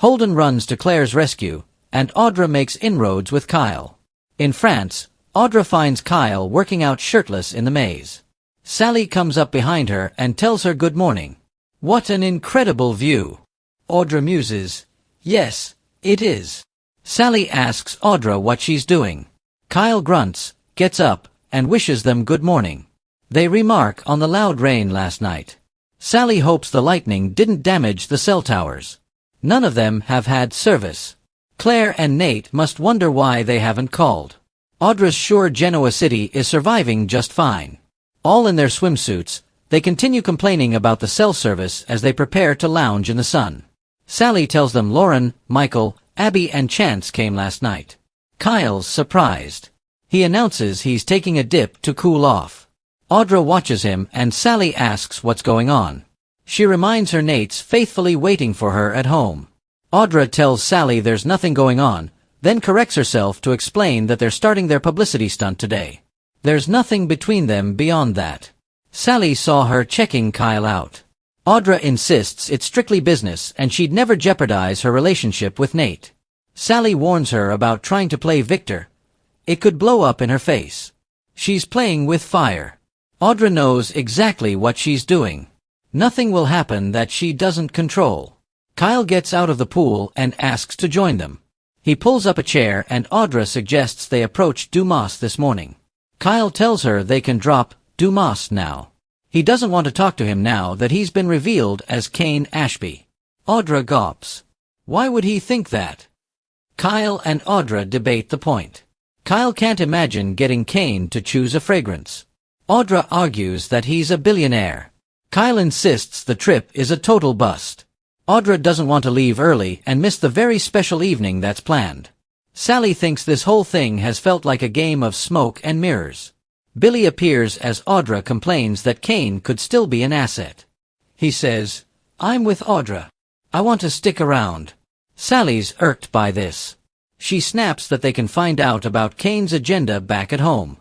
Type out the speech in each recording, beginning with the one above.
Holden runs to Claire's rescue, and Audra makes inroads with Kyle. In France, Audra finds Kyle working out shirtless in the maze. Sally comes up behind her and tells her good morning. What an incredible view! Audra muses. Yes, it is. Sally asks Audra what she's doing. Kyle grunts, gets up, and wishes them good morning. They remark on the loud rain last night. Sally hopes the lightning didn't damage the cell towers. None of them have had service. Claire and Nate must wonder why they haven't called. Audra's sure Genoa City is surviving just fine. All in their swimsuits, they continue complaining about the cell service as they prepare to lounge in the sun. Sally tells them Lauren, Michael, Abby and Chance came last night. Kyle's surprised. He announces he's taking a dip to cool off. Audra watches him and Sally asks what's going on. She reminds her Nate's faithfully waiting for her at home. Audra tells Sally there's nothing going on, then corrects herself to explain that they're starting their publicity stunt today. There's nothing between them beyond that. Sally saw her checking Kyle out. Audra insists it's strictly business and she'd never jeopardize her relationship with Nate. Sally warns her about trying to play Victor. It could blow up in her face. She's playing with fire. Audra knows exactly what she's doing. Nothing will happen that she doesn't control. Kyle gets out of the pool and asks to join them. He pulls up a chair and Audra suggests they approach Dumas this morning. Kyle tells her they can drop Dumas now. He doesn't want to talk to him now that he's been revealed as Kane Ashby. Audra gawps. Why would he think that? Kyle and Audra debate the point. Kyle can't imagine getting Kane to choose a fragrance. Audra argues that he's a billionaire. Kyle insists the trip is a total bust. Audra doesn't want to leave early and miss the very special evening that's planned. Sally thinks this whole thing has felt like a game of smoke and mirrors. Billy appears as Audra complains that Kane could still be an asset. He says, I'm with Audra. I want to stick around. Sally's irked by this. She snaps that they can find out about Kane's agenda back at home.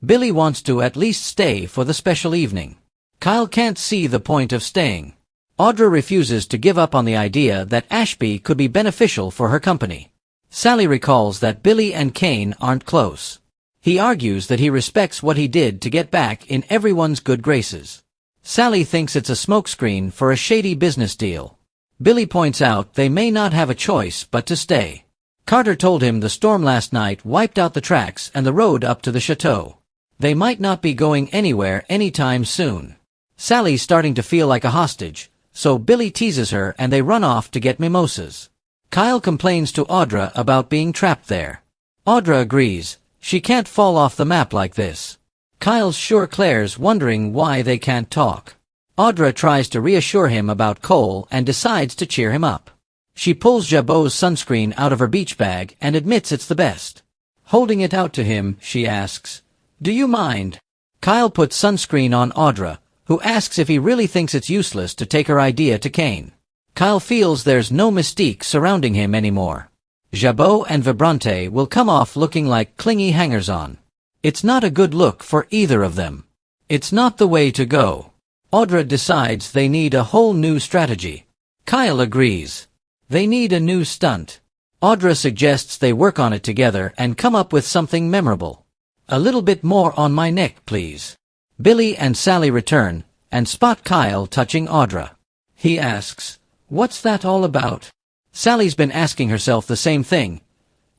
Billy wants to at least stay for the special evening. Kyle can't see the point of staying. Audra refuses to give up on the idea that Ashby could be beneficial for her company. Sally recalls that Billy and Kane aren't close. He argues that he respects what he did to get back in everyone's good graces. Sally thinks it's a smokescreen for a shady business deal. Billy points out they may not have a choice but to stay. Carter told him the storm last night wiped out the tracks and the road up to the chateau. They might not be going anywhere anytime soon. Sally's starting to feel like a hostage, so Billy teases her and they run off to get mimosas. Kyle complains to Audra about being trapped there. Audra agrees. She can't fall off the map like this. Kyle's sure Claire's wondering why they can't talk. Audra tries to reassure him about Cole and decides to cheer him up. She pulls Jabot's sunscreen out of her beach bag and admits it's the best. Holding it out to him, she asks, Do you mind? Kyle puts sunscreen on Audra, who asks if he really thinks it's useless to take her idea to Kane. Kyle feels there's no mystique surrounding him anymore. Jabot and Vibrante will come off looking like clingy hangers-on. It's not a good look for either of them. It's not the way to go. Audra decides they need a whole new strategy. Kyle agrees. They need a new stunt. Audra suggests they work on it together and come up with something memorable. A little bit more on my neck, please. Billy and Sally return and spot Kyle touching Audra. He asks, What's that all about? Sally's been asking herself the same thing.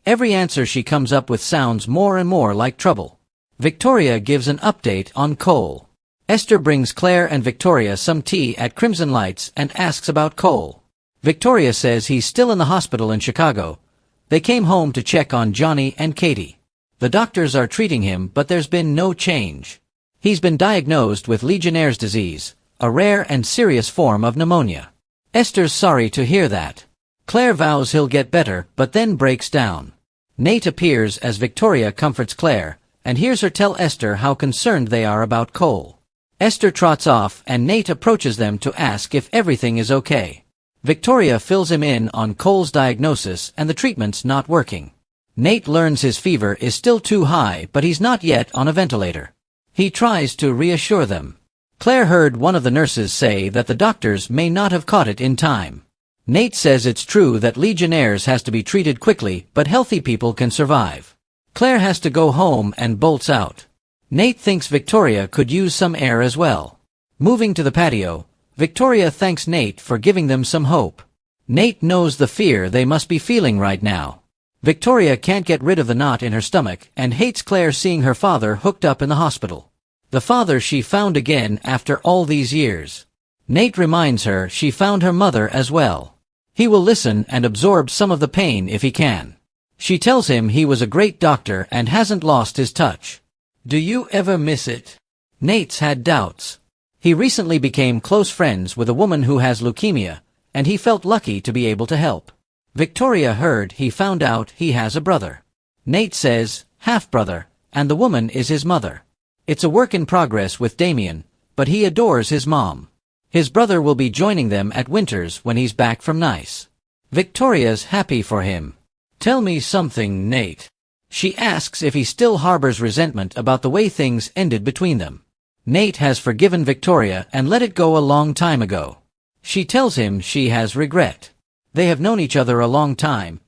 Every answer she comes up with sounds more and more like trouble. Victoria gives an update on Cole. Esther brings Claire and Victoria some tea at Crimson Lights and asks about Cole. Victoria says he's still in the hospital in Chicago. They came home to check on Johnny and Katie. The doctors are treating him, but there's been no change. He's been diagnosed with Legionnaire's disease, a rare and serious form of pneumonia. Esther's sorry to hear that. Claire vows he'll get better, but then breaks down. Nate appears as Victoria comforts Claire, and hears her tell Esther how concerned they are about Cole. Esther trots off and Nate approaches them to ask if everything is okay. Victoria fills him in on Cole's diagnosis and the treatment's not working. Nate learns his fever is still too high, but he's not yet on a ventilator. He tries to reassure them. Claire heard one of the nurses say that the doctors may not have caught it in time. Nate says it's true that Legionnaires has to be treated quickly, but healthy people can survive. Claire has to go home and bolts out. Nate thinks Victoria could use some air as well. Moving to the patio, Victoria thanks Nate for giving them some hope. Nate knows the fear they must be feeling right now. Victoria can't get rid of the knot in her stomach and hates Claire seeing her father hooked up in the hospital. The father she found again after all these years. Nate reminds her she found her mother as well. He will listen and absorb some of the pain if he can. She tells him he was a great doctor and hasn't lost his touch. Do you ever miss it? Nate's had doubts. He recently became close friends with a woman who has leukemia, and he felt lucky to be able to help. Victoria heard he found out he has a brother. Nate says, half-brother, and the woman is his mother. It's a work in progress with Damien, but he adores his mom. His brother will be joining them at Winters when he's back from Nice. Victoria's happy for him. Tell me something, Nate. She asks if he still harbors resentment about the way things ended between them. Nate has forgiven Victoria and let it go a long time ago. She tells him she has regret. They have known each other a long time.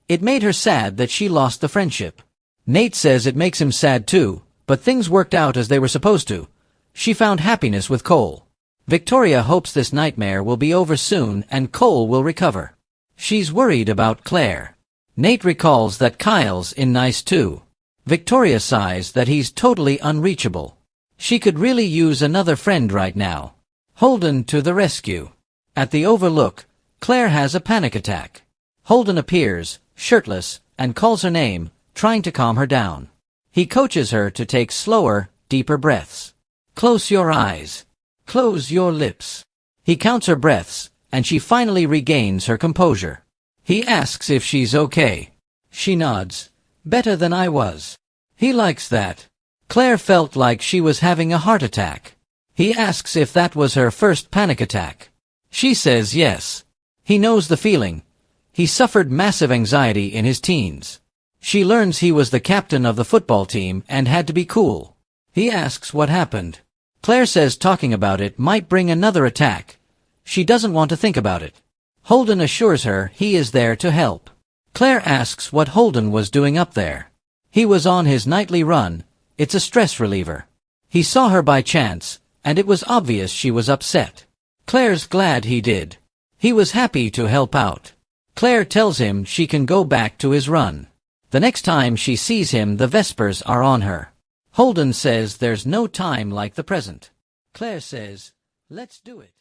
It made her sad that she lost the friendship. Nate says it makes him sad too, but things worked out as they were supposed to. She found happiness with Cole. Victoria hopes this nightmare will be over soon and Cole will recover. She's worried about Claire. Nate recalls that Kyle's in Nice too. Victoria sighs that he's totally unreachable. She could really use another friend right now. Holden to the rescue. At the Overlook, Claire has a panic attack. Holden appears, shirtless, and calls her name, trying to calm her down. He coaches her to take slower, deeper breaths. Close your eyes. Close your lips. He counts her breaths, and she finally regains her composure. He asks if she's okay. She nods. Better than I was. He likes that. Claire felt like she was having a heart attack. He asks if that was her first panic attack. She says yes. He knows the feeling. He suffered massive anxiety in his teens. She learns he was the captain of the football team and had to be cool. He asks what happened. Claire says talking about it might bring another attack. She doesn't want to think about it. Holden assures her he is there to help. Claire asks what Holden was doing up there. He was on his nightly run. It's a stress reliever. He saw her by chance, and it was obvious she was upset. Claire's glad he did. He was happy to help out. Claire tells him she can go back to his run. The next time she sees him, the Vespers are on her. Holden says there's no time like the present. Claire says, let's do it.